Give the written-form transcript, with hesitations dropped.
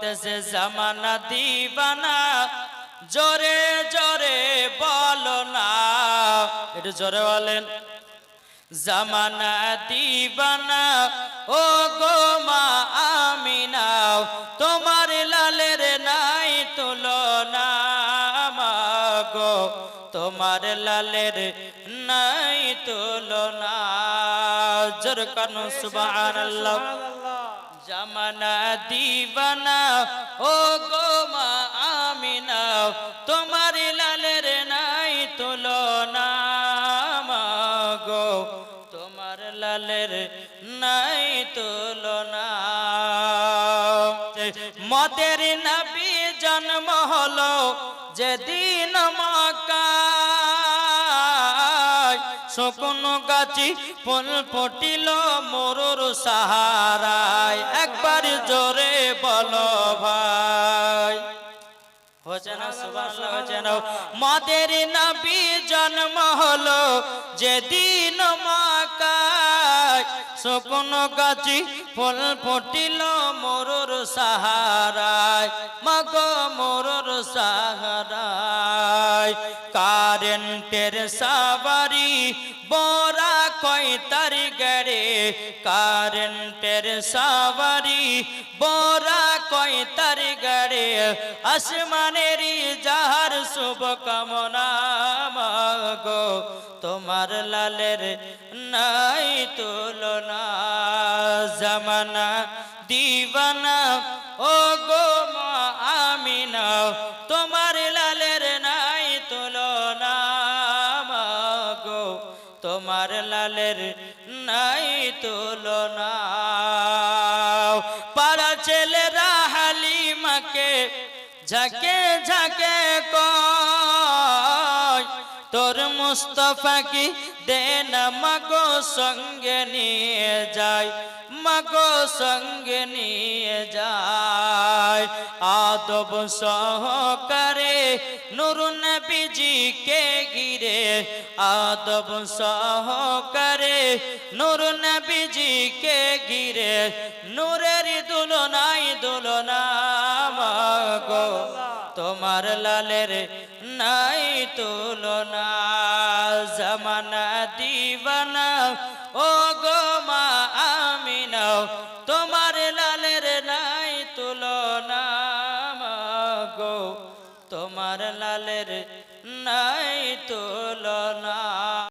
বলতেছে জামানা দিবানা জোরে জোরে বলো না, একটু জোরে বলেন। জামানা দিবানা ও গো মা আমিনা, তোমার লালের নাই তুলনা, মাগো তোমার লালের নাই তুলনা। জোর কানু সুবহানাল্লাহ। জামানা দিবানা ও গো মা আমিনা, তোমার লালের নাই তুলনা, মাগো তোমার লালের নাই তুলনা। মদের নবী জন্ম হলো যেদিন মক্কায়, শুকনো গাছি ফুল ফুটিল মরুর সাহারায়, একবার জোরে বলো ভাই। হচ্ছে না সুবহানাল্লাহ, হচ্ছে না। মদের নবী জন্ম হলো যেদিন মক্কায়, শুকনো গাছি ফুল ফুটিল মরুর সাহারায়, মাগো মরুর সাহারায়। কারেন্টের সাবারি বড়া কয় তার গড়ে, কারেন্টের সাবারি বড়া কয় তার গড়ে, আসমানেরই যাহার শুভ কামনা, মাগো তোমার লালের নাই তুলনা। জামানা দিবানা ও গো মা আমিনা, তোমার লালের নাই তুলনা, মাগো তোমার লালের নাই তুলনা। পাড়া ছেলেরা হালিমাকে ঝাঁকে ঝাঁকে কয়, তোর মুস্তাফা কি দে না মাগো সঙ্গে নিয়ে যায়, মাগো সঙ্গে নিয়ে যায়। আদব সহকারে নূর নবীজিকে ঘিরে, আদব সহকারে নূর নবীজিকে ঘিরে, নূরের দুলনাই দুলনা, মাগো তোমার লালের নাই তুলনা। জামানা দিবানা ও গো মা আমিনা, তোমার লালের নাই তুলনা, মাগো তোমার লালের নাই তুলনা।